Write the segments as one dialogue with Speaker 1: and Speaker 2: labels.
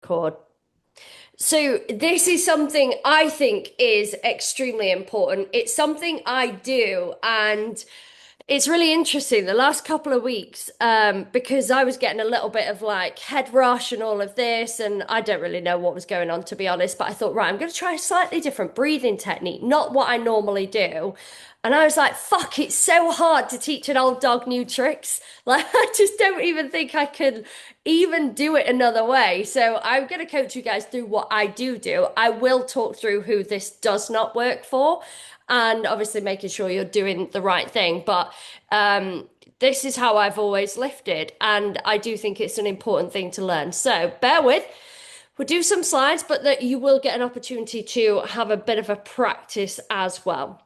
Speaker 1: record. So this is something I think is extremely important. It's something I do, and it's really interesting the last couple of weeks, because I was getting a little bit of like head rush and all of this, and I don't really know what was going on, to be honest. But I thought, right, I'm going to try a slightly different breathing technique, not what I normally do. And I was like, fuck, it's so hard to teach an old dog new tricks. Like, I just don't even think I could even do it another way. So I'm going to coach you guys through what I do. I will talk through who this does not work for, and obviously making sure you're doing the right thing. But this is how I've always lifted, and I do think it's an important thing to learn. So bear with. We'll do some slides, but that you will get an opportunity to have a bit of a practice as well.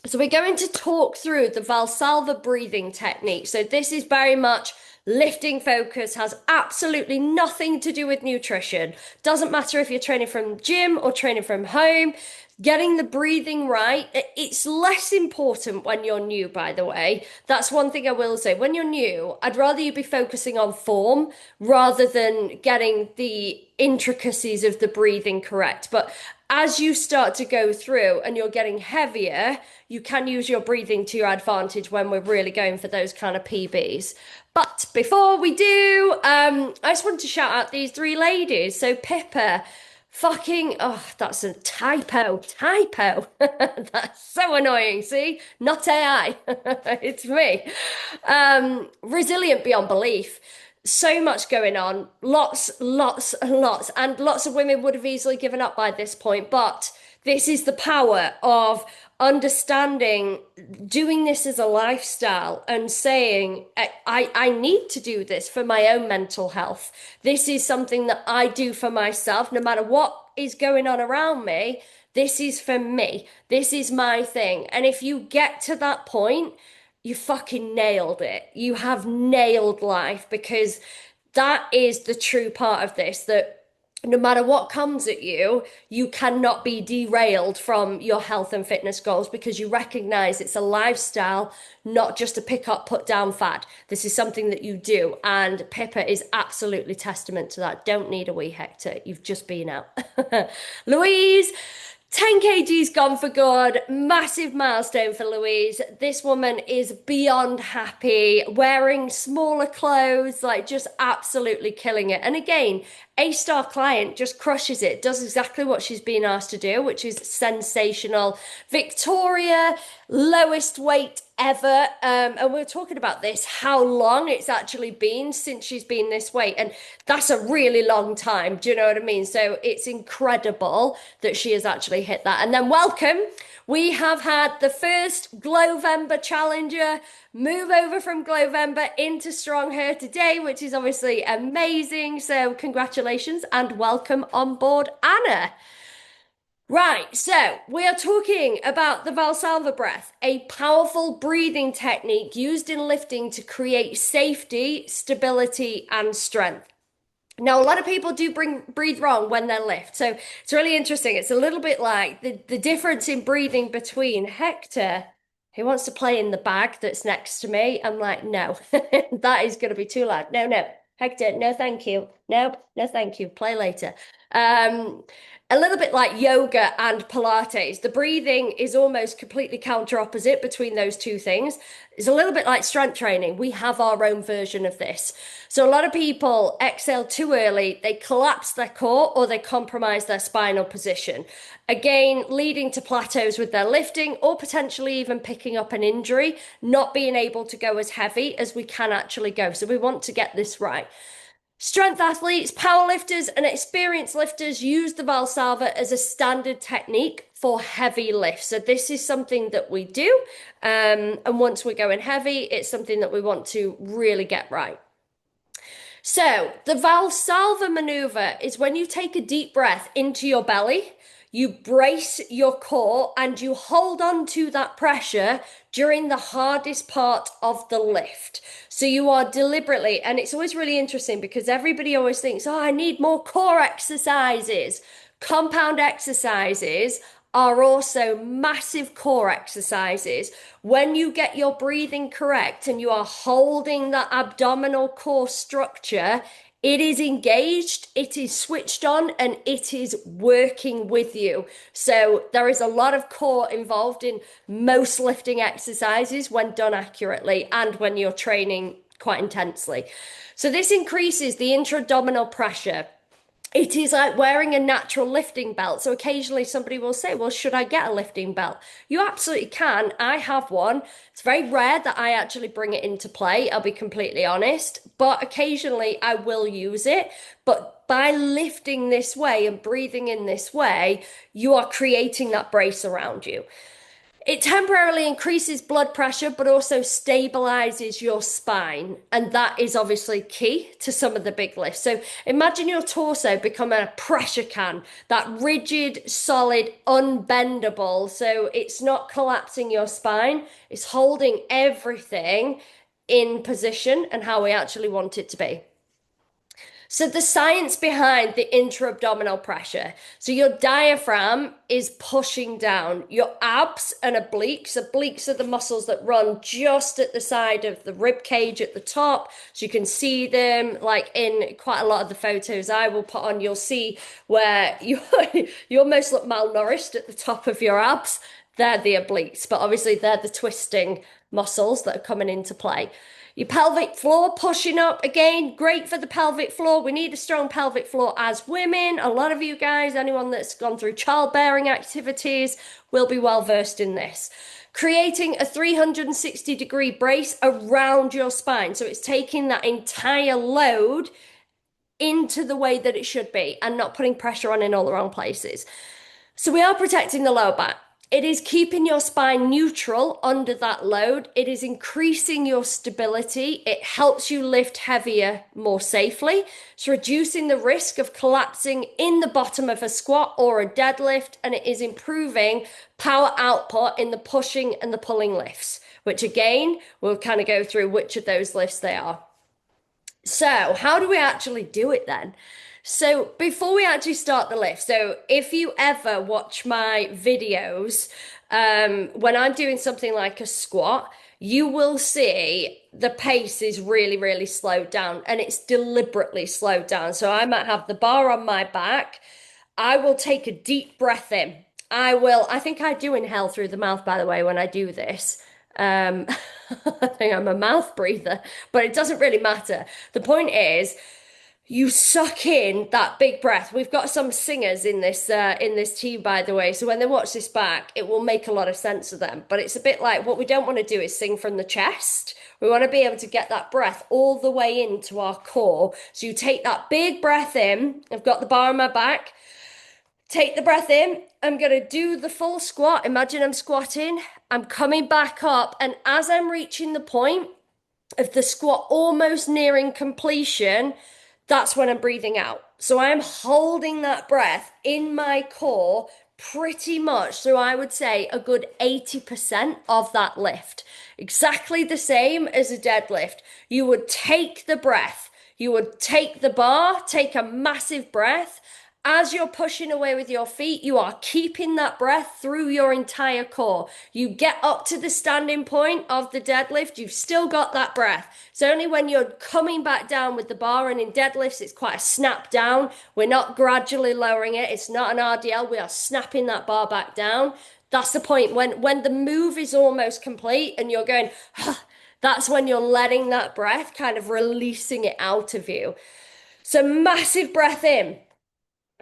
Speaker 1: So we're going to talk through the Valsalva breathing technique. So this is very much lifting focus, has absolutely nothing to do with nutrition. Doesn't matter if you're training from gym or training from home. Getting the breathing right, it's less important when you're new, by the way. That's one thing I will say. When you're new, I'd rather you be focusing on form rather than getting the intricacies of the breathing correct. But as you start to go through and you're getting heavier, you can use your breathing to your advantage when we're really going for those kind of PBs. But before we do, I just wanted to shout out these three ladies. So Pippa, fucking, oh, that's a typo. That's so annoying. See, not AI, it's me. Resilient beyond belief. So much going on, lots, and lots of women would have easily given up by this point, but this is the power of understanding, doing this as a lifestyle and saying, I need to do this for my own mental health. This is something that I do for myself, no matter what is going on around me. This is for me. This is my thing. And if you get to that point, you fucking nailed it. You have nailed life, because that is the true part of this, that no matter what comes at you, you cannot be derailed from your health and fitness goals, because you recognize it's a lifestyle, not just a pick up, put down fad. This is something that you do. And Pippa is absolutely testament to that. Don't need a wee Hector. You've just been out. Louise, 10 kg's gone for good. Massive milestone for Louise. This woman is beyond happy, wearing smaller clothes, like just absolutely killing it. And again, A-star client just crushes it, does exactly what she's been asked to do, which is sensational. Victoria, lowest weight ever. And we're talking about this, how long it's actually been since she's been this weight. And that's a really long time. Do you know what I mean? So it's incredible that she has actually hit that. And then welcome. We have had the first Glowvember challenger move over from Glowvember into Strong Her today, which is obviously amazing. So congratulations and welcome on board, Anna. Right, so we are talking about the Valsalva breath, a powerful breathing technique used in lifting to create safety, stability, and strength. Now, a lot of people do breathe wrong when they lift. So it's really interesting. It's a little bit like the difference in breathing between Hector, who wants to play in the bag that's next to me. I'm like, no, that is going to be too loud. No, Hector, no, thank you. Nope, no, thank you. Play later. A little bit like yoga and Pilates. The breathing is almost completely counter opposite between those two things. It's a little bit like strength training. We have our own version of this. So a lot of people exhale too early, they collapse their core or they compromise their spinal position. Again, leading to plateaus with their lifting or potentially even picking up an injury, not being able to go as heavy as we can actually go. So we want to get this right. Strength athletes, power lifters, and experienced lifters use the Valsalva as a standard technique for heavy lifts. So this is something that we do. And once we're going heavy, it's something that we want to really get right. So the Valsalva maneuver is when you take a deep breath into your belly, you brace your core and you hold on to that pressure during the hardest part of the lift. So you are deliberately, and it's always really interesting because everybody always thinks, oh, I need more core exercises. Compound exercises are also massive core exercises. When you get your breathing correct and you are holding that abdominal core structure It is engaged, it is switched on, and it is working with you. So there is a lot of core involved in most lifting exercises when done accurately and when you're training quite intensely. So this increases the intra-abdominal pressure. It is like wearing a natural lifting belt. So occasionally somebody will say, well, should I get a lifting belt? You absolutely can. I have one. It's very rare that I actually bring it into play, I'll be completely honest, but occasionally I will use it. But by lifting this way and breathing in this way, you are creating that brace around you. It temporarily increases blood pressure, but also stabilizes your spine. And that is obviously key to some of the big lifts. So imagine your torso becoming a pressure can, that rigid, solid, unbendable. So it's not collapsing your spine, it's holding everything in position and how we actually want it to be. So the science behind the intra-abdominal pressure. So your diaphragm is pushing down your abs and obliques. Obliques are the muscles that run just at the side of the rib cage at the top. So you can see them like in quite a lot of the photos I will put on. You'll see where you almost look malnourished at the top of your abs. They're the obliques, but obviously they're the twisting muscles that are coming into play. Your pelvic floor pushing up again, great for the pelvic floor. We need a strong pelvic floor as women. A lot of you guys, anyone that's gone through childbearing activities, will be well versed in this. Creating a 360-degree brace around your spine. So it's taking that entire load into the way that it should be and not putting pressure on in all the wrong places. So we are protecting the lower back. It is keeping your spine neutral under that load. It is increasing your stability. It helps you lift heavier more safely. It's reducing the risk of collapsing in the bottom of a squat or a deadlift. And it is improving power output in the pushing and the pulling lifts, which again, we'll kind of go through which of those lifts they are. So how do we actually do it then? So before we actually start the lift, so if you ever watch my videos, when I'm doing something like a squat, you will see the pace is really, really slowed down and it's deliberately slowed down. So I might have the bar on my back. I will take a deep breath in. I think I do inhale through the mouth, by the way, when I do this. Um, I think I'm a mouth breather, but it doesn't really matter. The point is, you suck in that big breath. We've got some singers in this team, by the way. So when they watch this back, it will make a lot of sense to them. But it's a bit like what we don't want to do is sing from the chest. We want to be able to get that breath all the way into our core. So you take that big breath in. I've got the bar on my back. Take the breath in. I'm going to do the full squat. Imagine I'm squatting. I'm coming back up. And as I'm reaching the point of the squat almost nearing completion, that's when I'm breathing out. So I'm holding that breath in my core pretty much through, I would say, a good 80% of that lift. Exactly the same as a deadlift. You would take the breath, you would take the bar, take a massive breath. As you're pushing away with your feet, you are keeping that breath through your entire core. You get up to the standing point of the deadlift, you've still got that breath. It's only when you're coming back down with the bar, and in deadlifts, it's quite a snap down. We're not gradually lowering it. It's not an RDL. We are snapping that bar back down. That's the point. When the move is almost complete and you're going, that's when you're letting that breath, kind of releasing it out of you. So massive breath in.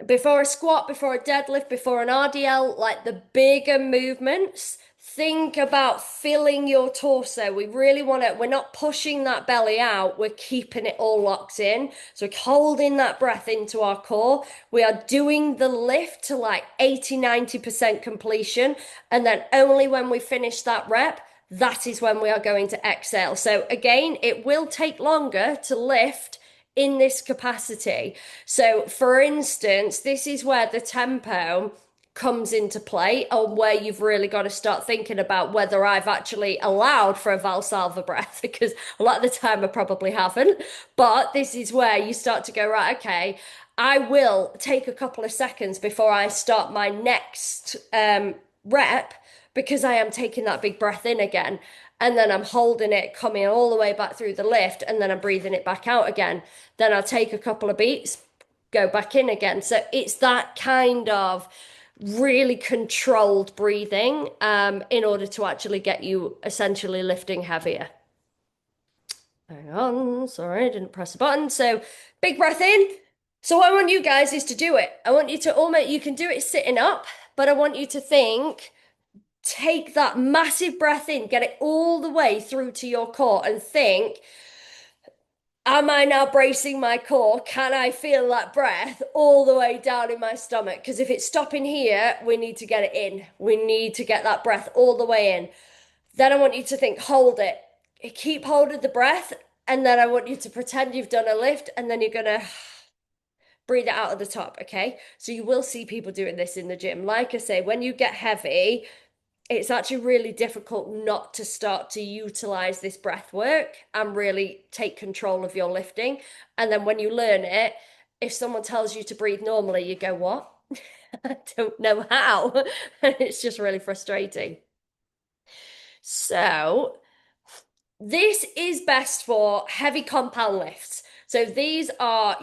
Speaker 1: Before a squat, before a deadlift, before an RDL, like the bigger movements, think about filling your torso. We really want to, we're not pushing that belly out, we're keeping it all locked in. So we're holding that breath into our core. We are doing the lift to like 80-90% completion. And then only when we finish that rep, that is when we are going to exhale. So again, it will take longer to lift in this capacity. So for instance, this is where the tempo comes into play, or where you've really got to start thinking about whether I've actually allowed for a Valsalva breath, because a lot of the time I probably haven't. But this is where you start to go, right, okay, I will take a couple of seconds before I start my next rep, because I am taking that big breath in again. and then I'm holding it, coming all the way back through the lift, and then I'm breathing it back out again. Then I'll take a couple of beats, go back in again. So it's that kind of really controlled breathing in order to actually get you essentially lifting heavier. Hang on, sorry, I didn't press the button. So big breath in. So what I want you guys is to do it. I want you to almost, you can do it sitting up, but I want you to think, take that massive breath in, get it all the way through to your core and think, am I now bracing my core? Can I feel that breath all the way down in my stomach? Because if it's stopping here, we need to get it in. We need to get that breath all the way in. Then I want you to think, hold it. Keep hold of the breath. And then I want you to pretend you've done a lift and then you're going to breathe it out at the top. Okay. So you will see people doing this in the gym. Like I say, when you get heavy, it's actually really difficult not to start to utilize this breath work and really take control of your lifting. And then when you learn it, if someone tells you to breathe normally, you go, what? I don't know how. It's just really frustrating. So this is best for heavy compound lifts. So these are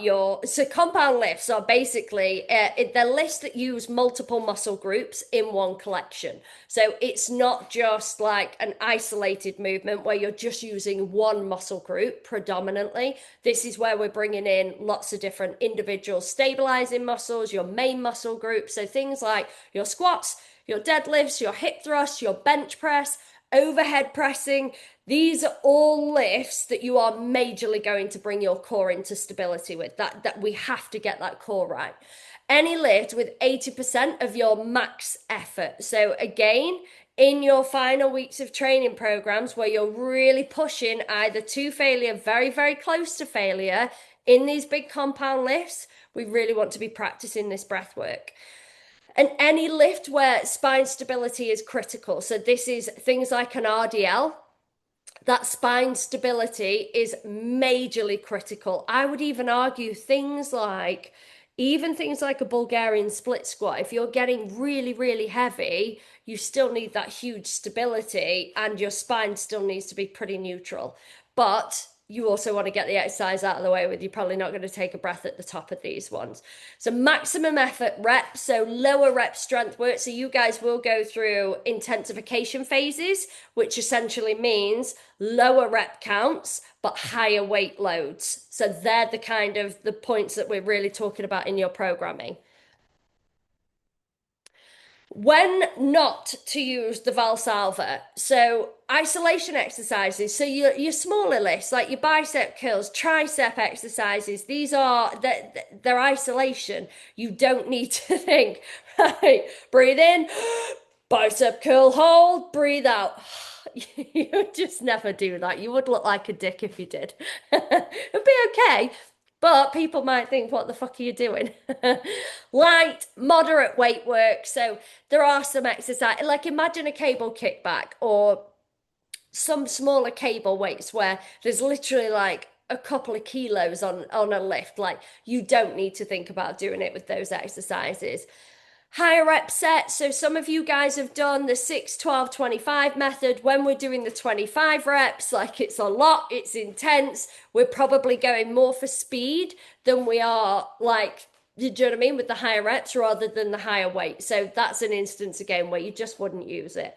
Speaker 1: so compound lifts are basically, they're lifts that use multiple muscle groups in one collection. So it's not just like an isolated movement where you're just using one muscle group predominantly. This is where we're bringing in lots of different individual stabilizing muscles, your main muscle group. So things like your squats, your deadlifts, your hip thrusts, your bench press, overhead pressing. These are all lifts that you are majorly going to bring your core into stability with. That we have to get that core right. Any lift with 80% of your max effort. So again, in your final weeks of training programs where you're really pushing either to failure, very, very close to failure in these big compound lifts, we really want to be practicing this breath work. And any lift where spine stability is critical. So this is things like an RDL. That spine stability is majorly critical. I would even argue even things like a Bulgarian split squat. If you're getting really, really heavy, you still need that huge stability and your spine still needs to be pretty neutral. But you also want to get the exercise out of the way with. You're probably not going to take a breath at the top of these ones. So maximum effort reps, so lower rep strength work. So you guys will go through intensification phases, which essentially means lower rep counts, but higher weight loads. So they're the kind of the points that we're really talking about in your programming. When not to use the Valsalva. So isolation exercises. So your smaller lifts, like your bicep curls, tricep exercises, these are they're isolation. You don't need to think, right, breathe in, bicep curl, hold, breathe out. You just never do that. You would look like a dick if you did. It'd be okay. But people might think, what the fuck are you doing? Light, moderate weight work. So there are some exercise, like imagine a cable kickback or some smaller cable weights where there's literally like a couple of kilos on a lift. Like you don't need to think about doing it with those exercises. Higher rep sets. So some of you guys have done the 6, 12, 25 method. When we're doing the 25 reps, like it's a lot, it's intense. We're probably going more for speed than we are like, do you know what I mean? With the higher reps rather than the higher weight. So that's an instance again where you just wouldn't use it.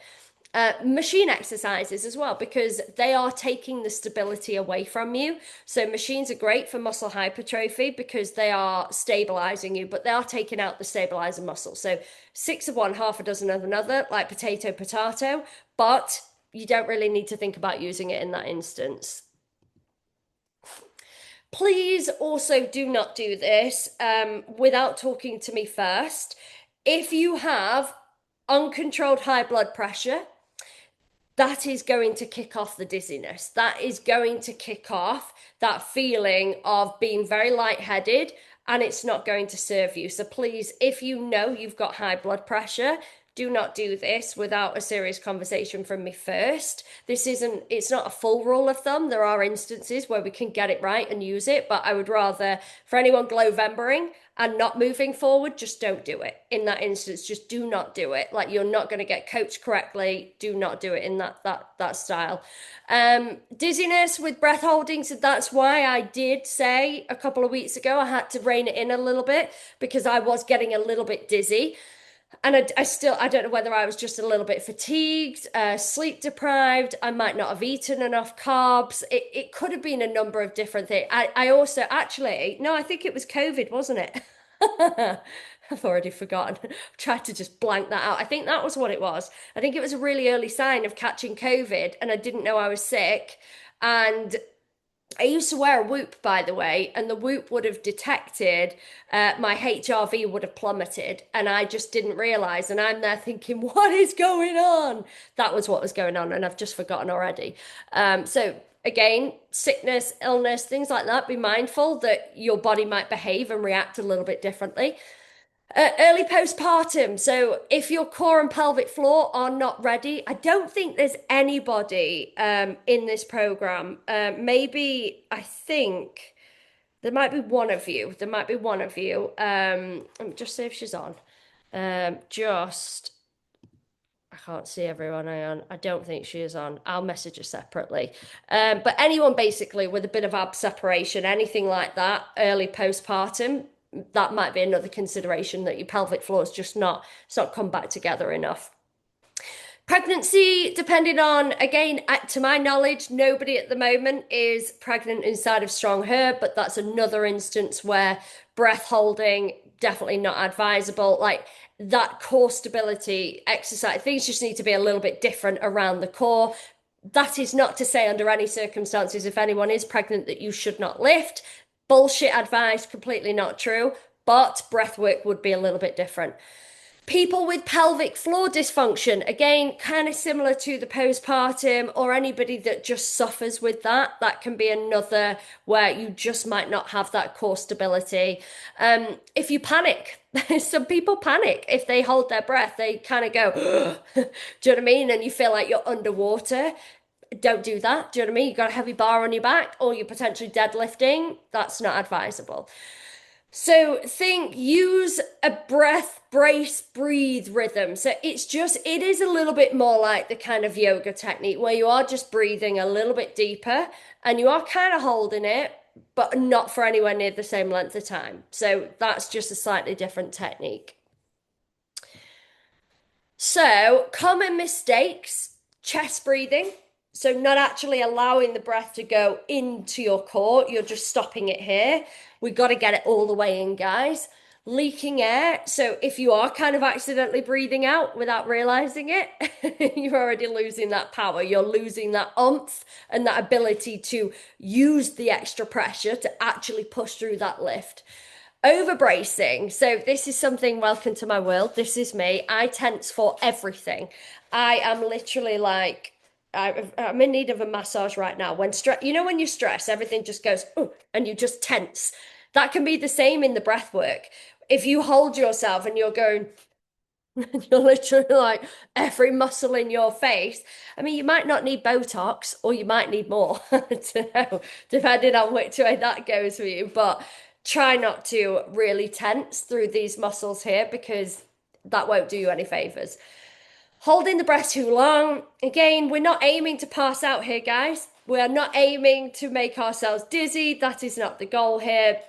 Speaker 1: Machine exercises as well because they are taking the stability away from you. So machines are great for muscle hypertrophy because they are stabilizing you, but they are taking out the stabilizer muscle. So 6 of one, half a dozen of another, like potato, but you don't really need to think about using it in that instance. Please also do not do this without talking to me first. If you have uncontrolled high blood pressure, that is going to kick off the dizziness. That is going to kick off that feeling of being very lightheaded, and it's not going to serve you. So please, if you know you've got high blood pressure, do not do this without a serious conversation from me first. It's not a full rule of thumb. There are instances where we can get it right and use it, but I would rather, for anyone Glowembering, and not moving forward, just don't do it. In that instance, just do not do it. Like you're not going to get coached correctly. Do not do it in that style. Dizziness with breath holding. So that's why I did say a couple of weeks ago I had to rein it in a little bit because I was getting a little bit dizzy. And I don't know whether I was just a little bit fatigued, sleep deprived. I might not have eaten enough carbs. It could have been a number of different things. I also actually, no, I think it was COVID, wasn't it? I've already forgotten. I've tried to just blank that out. I think that was what it was. I think it was a really early sign of catching COVID, and I didn't know I was sick. And I used to wear a Whoop, by the way, and the Whoop would have detected my HRV would have plummeted, and I just didn't realize. And I'm there thinking, what is going on? That was what was going on, and I've just forgotten already. So, again, sickness, illness, things like that, be mindful that your body might behave and react a little bit differently. Early postpartum. So if your core and pelvic floor are not ready, I don't think there's anybody in this program. Maybe I think there might be one of you. There might be one of you. Let me just see if she's on. Just I can't see everyone. I don't think she is on. I'll message her separately. But anyone basically with a bit of ab separation, anything like that, early postpartum, that might be another consideration that your pelvic floor is just not, it's not come back together enough. Pregnancy, depending on, again, to my knowledge, nobody at the moment is pregnant inside of strong herb, but that's another instance where breath holding, definitely not advisable. Like that core stability exercise, things just need to be a little bit different around the core. That is not to say under any circumstances, if anyone is pregnant, that you should not lift. Bullshit advice, completely not true, but breath work would be a little bit different. People with pelvic floor dysfunction, again, kind of similar to the postpartum, or anybody that just suffers with that. That can be another where you just might not have that core stability. If you panic, some people panic if they hold their breath, they kind of go, do you know what I mean? And you feel like you're underwater. Don't do that. Do you know what I mean? You got a heavy bar on your back, or you're potentially deadlifting. That's not advisable. So use a breath, brace, breathe rhythm. So it is a little bit more like the kind of yoga technique where you are just breathing a little bit deeper and you are kind of holding it, but not for anywhere near the same length of time. So that's just a slightly different technique. So common mistakes, chest breathing. So not actually allowing the breath to go into your core, you're just stopping it here. We've got to get it all the way in, guys. Leaking air. So if you are kind of accidentally breathing out without realizing it, you're already losing that power. You're losing that oomph and that ability to use the extra pressure to actually push through that lift. Overbracing. So this is something, welcome to my world. This is me. I tense for everything. I am literally like, I'm in need of a massage right now. When when you stress, everything just goes, and you just tense. That can be the same in the breath work. If you hold yourself and you're going, you're literally like every muscle in your face. I mean, you might not need Botox or you might need more, to know, depending on which way that goes for you. But try not to really tense through these muscles here because that won't do you any favors. Holding the breath too long. Again, we're not aiming to pass out here, guys. We are not aiming to make ourselves dizzy. That is not the goal here.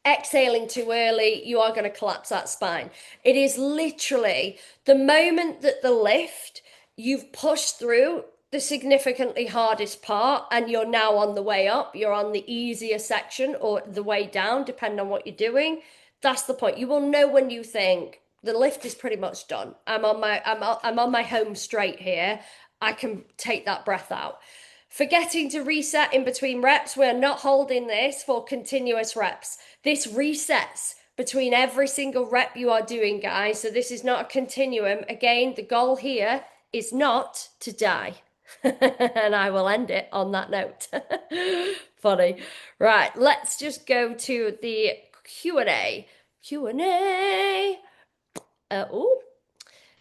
Speaker 1: Exhaling too early, you are going to collapse that spine. It is literally the moment that the lift, you've pushed through the significantly hardest part and you're now on the way up. You're on the easier section or the way down, depending on what you're doing. That's the point. You will know when you think, the lift is pretty much done. I'm on my home straight here. I can take that breath out. Forgetting to reset in between reps. We're not holding this for continuous reps. This resets between every single rep you are doing, guys. So this is not a continuum. Again, the goal here is not to die. And I will end it on that note. Funny. Right, let's just go to the Q&A. Q&A.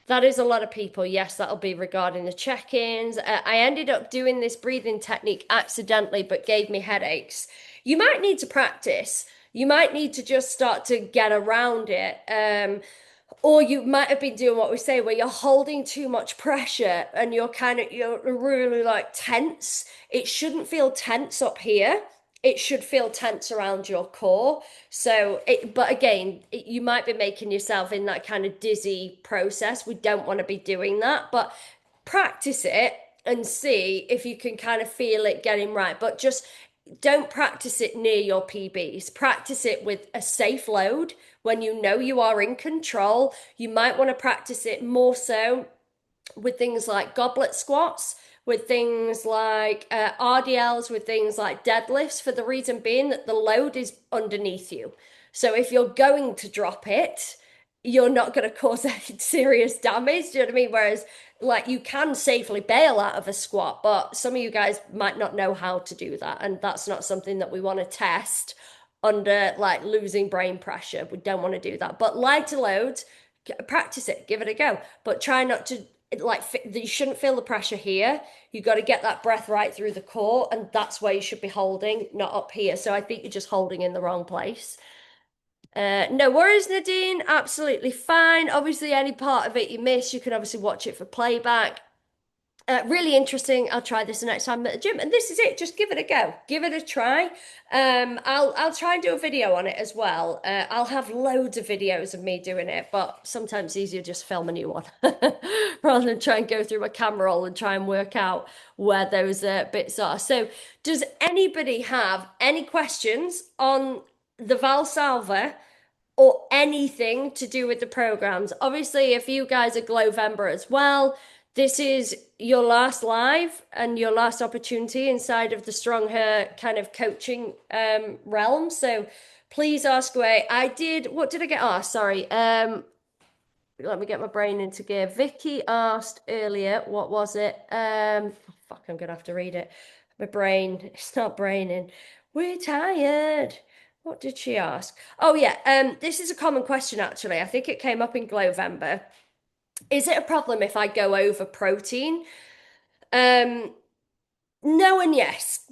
Speaker 1: That is a lot of people. Yes, that'll be regarding the check-ins. I ended up doing this breathing technique accidentally, but gave me headaches. You might need to practice. you might need to just start to get around it. Or you might have been doing what we say, where you're holding too much pressure and you're really like tense. It shouldn't feel tense up here. It should feel tense around your core. But again, you might be making yourself in that kind of dizzy process. We don't want to be doing that, but practice it and see if you can kind of feel it getting right. But just don't practice it near your PBs. Practice it with a safe load when you know you are in control. You might want to practice it more so with things like goblet squats, with things like RDLs, with things like deadlifts, for the reason being that the load is underneath you. So if you're going to drop it, you're not going to cause any serious damage. Do you know what I mean? Whereas, like, you can safely bail out of a squat, but some of you guys might not know how to do that. And that's not something that we want to test under like losing brain pressure. We don't want to do that. But lighter loads, practice it, give it a go. But try not to like you shouldn't feel the pressure here. You got to get that breath right through the core, and that's where you should be holding, not up here. So I think you're just holding in the wrong place. No worries, Nadine. Absolutely fine. Obviously, any part of it you miss, you can obviously watch it for playback. Really interesting. I'll try this the next time at the gym. And this is it. Just give it a go. Give it a try. I'll try and do a video on it as well. I'll have loads of videos of me doing it, but sometimes it's easier just film a new one rather than try and go through my camera roll and try and work out where those bits are. So, does anybody have any questions on the Valsalva or anything to do with the programs? Obviously, if you guys are Glowember as well, this is your last live and your last opportunity inside of the Strong Her kind of coaching realm. So please ask away. What did I get asked? Sorry. Let me get my brain into gear. Vicky asked earlier, what was it? Fuck, I'm gonna have to read it. My brain, it's not braining. We're tired. What did she ask? Oh yeah, this is a common question actually. I think it came up in Glowember. Is it a problem if I go over protein? Um, no and yes,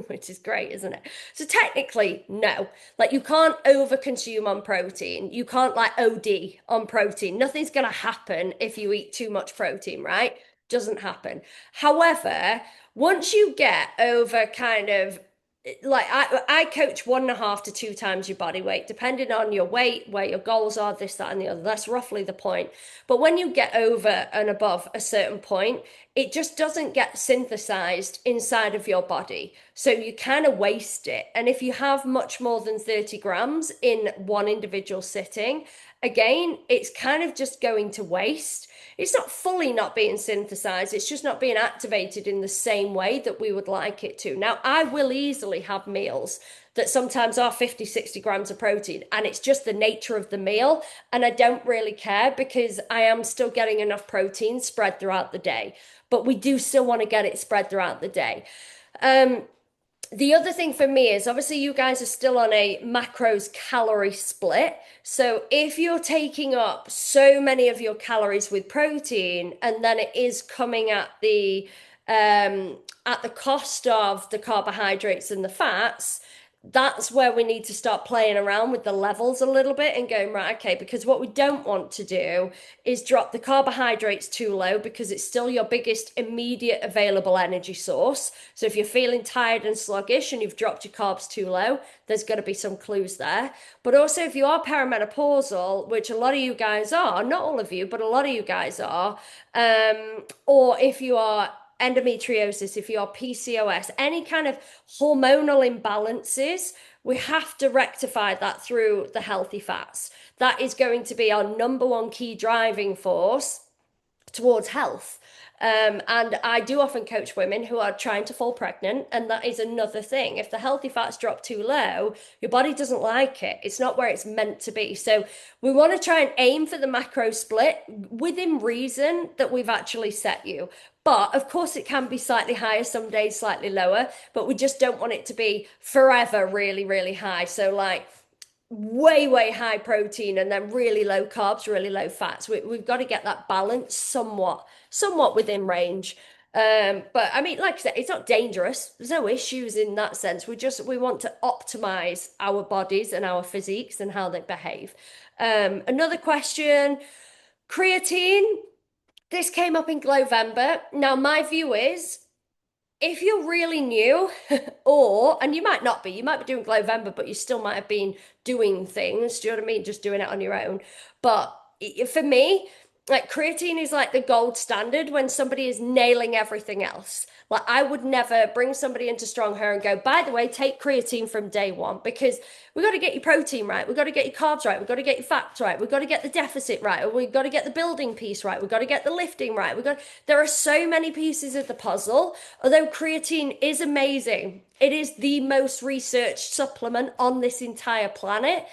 Speaker 1: which is great, isn't it? So technically, no. Like you can't overconsume on protein. You can't like OD on protein. Nothing's gonna happen if you eat too much protein, right? Doesn't happen. However, once you get over kind of like I coach 1.5 to 2 times your body weight, depending on your weight, where your goals are, this, that, and the other. That's roughly the point. But when you get over and above a certain point, it just doesn't get synthesized inside of your body. So you kind of waste it. And if you have much more than 30 grams in one individual sitting, again, it's kind of just going to waste. It's not fully not being synthesized, it's just not being activated in the same way that we would like it to. Now, I will easily have meals that sometimes are 50, 60 grams of protein, and it's just the nature of the meal. And I don't really care because I am still getting enough protein spread throughout the day. But we do still want to get it spread throughout the day. The other thing for me is obviously you guys are still on a macros calorie split. So if you're taking up so many of your calories with protein and then it is coming at the cost of the carbohydrates and the fats, that's where we need to start playing around with the levels a little bit and going, right, okay, because what we don't want to do is drop the carbohydrates too low because it's still your biggest immediate available energy source. So if you're feeling tired and sluggish and you've dropped your carbs too low, there's got to be some clues there. But also, if you are perimenopausal, which a lot of you guys are, not all of you, but a lot of you guys are, or if you are endometriosis, if you're PCOS, any kind of hormonal imbalances, we have to rectify that through the healthy fats. That is going to be our number one key driving force towards health. And I do often coach women who are trying to fall pregnant, and that is another thing. If the healthy fats drop too low, your body doesn't like it. It's not where it's meant to be. So we want to try and aim for the macro split within reason that we've actually set you. But of course, it can be slightly higher, some days slightly lower, but we just don't want it to be forever really, really high. So, like, way, way high protein and then really low carbs, really low fats. We've got to get that balance somewhat within range. But I mean, like I said, it's not dangerous. There's no issues in that sense. We want to optimize our bodies and our physiques and how they behave. Another question, creatine. This came up in Glowember. Now, my view is if you're really new, and you might not be, you might be doing Glowember, but you still might have been doing things. Do you know what I mean? Just doing it on your own. But for me, like creatine is like the gold standard when somebody is nailing everything else. Like I would never bring somebody into Strong Her and go, by the way, take creatine from day one because we got to get your protein right. We got to get your carbs right. We got to get your fats right. We got to get the deficit right. We got to get the building piece right. We got to get the lifting right. There are so many pieces of the puzzle. Although creatine is amazing, it is the most researched supplement on this entire planet.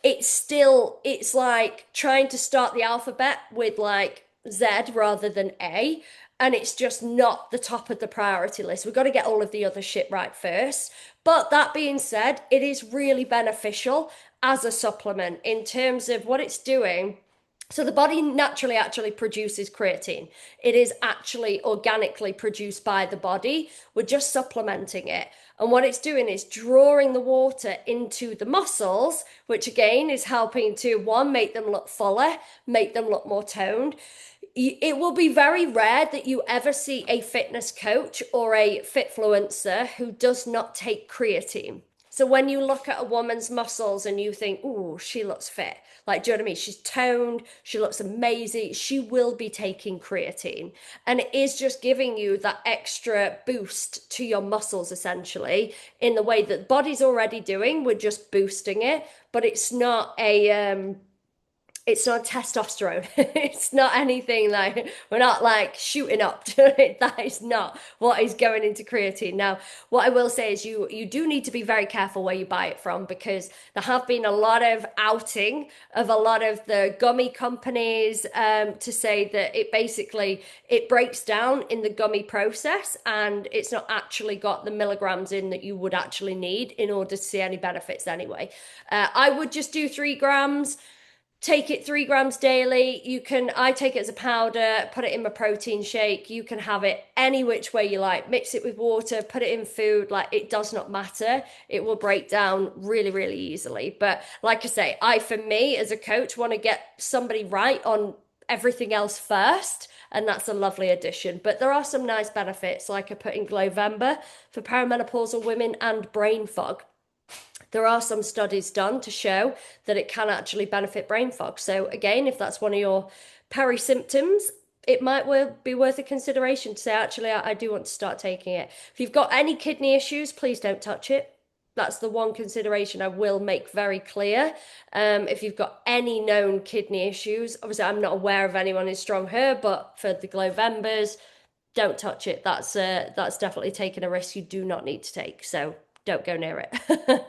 Speaker 1: It's like trying to start the alphabet with like Z rather than A, and it's just not the top of the priority list. We've got to get all of the other shit right first. But that being said, it is really beneficial as a supplement in terms of what it's doing. So the body naturally actually produces creatine. It is actually organically produced by the body. We're just supplementing it. And what it's doing is drawing the water into the muscles, which again is helping to one, make them look fuller, make them look more toned. It will be very rare that you ever see a fitness coach or a fitfluencer who does not take creatine. So when you look at a woman's muscles and you think, "Oh, she looks fit," like, do you know what I mean? She's toned, she looks amazing. She will be taking creatine, and it is just giving you that extra boost to your muscles, essentially, in the way that the body's already doing. We're just boosting it, but it's not testosterone. It's not anything like we're not like shooting up to it. That is not what is going into creatine. Now, what I will say is you do need to be very careful where you buy it from because there have been a lot of outing of a lot of the gummy companies to say that it breaks down in the gummy process and it's not actually got the milligrams in that you would actually need in order to see any benefits anyway. I would just do 3 grams. Take it 3 grams daily. I take it as a powder, put it in my protein shake. You can have it any which way you like. Mix it with water, put it in food. Like it does not matter. It will break down really, really easily. But like I say, for me as a coach, want to get somebody right on everything else first. And that's a lovely addition. But there are some nice benefits, like I put in Glowember for perimenopausal women and brain fog. There are some studies done to show that it can actually benefit brain fog. So again, if that's one of your peri symptoms, it might be worth a consideration to say, actually, I do want to start taking it. If you've got any kidney issues, please don't touch it. That's the one consideration I will make very clear. If you've got any known kidney issues, obviously I'm not aware of anyone in Strong Her, but for the Glowembers, don't touch it. That's definitely taking a risk you do not need to take. So don't go near it.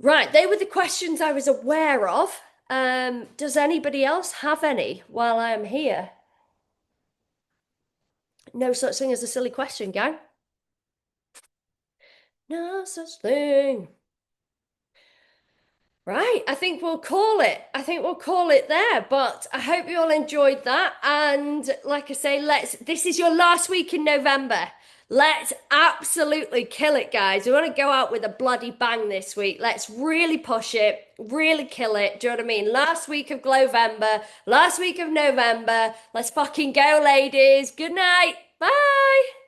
Speaker 1: Right, they were the questions I was aware of. Does anybody else have any while I am here? No such thing as a silly question, gang. No such thing. Right, I think we'll call it. I think we'll call it there. But I hope you all enjoyed that. And like I say, this is your last week in November. Let's absolutely kill it, guys. We want to go out with a bloody bang this week. Let's really push it, really kill it. Do you know what I mean? Last week of Glowember, last week of November. Let's fucking go, ladies. Good night. Bye.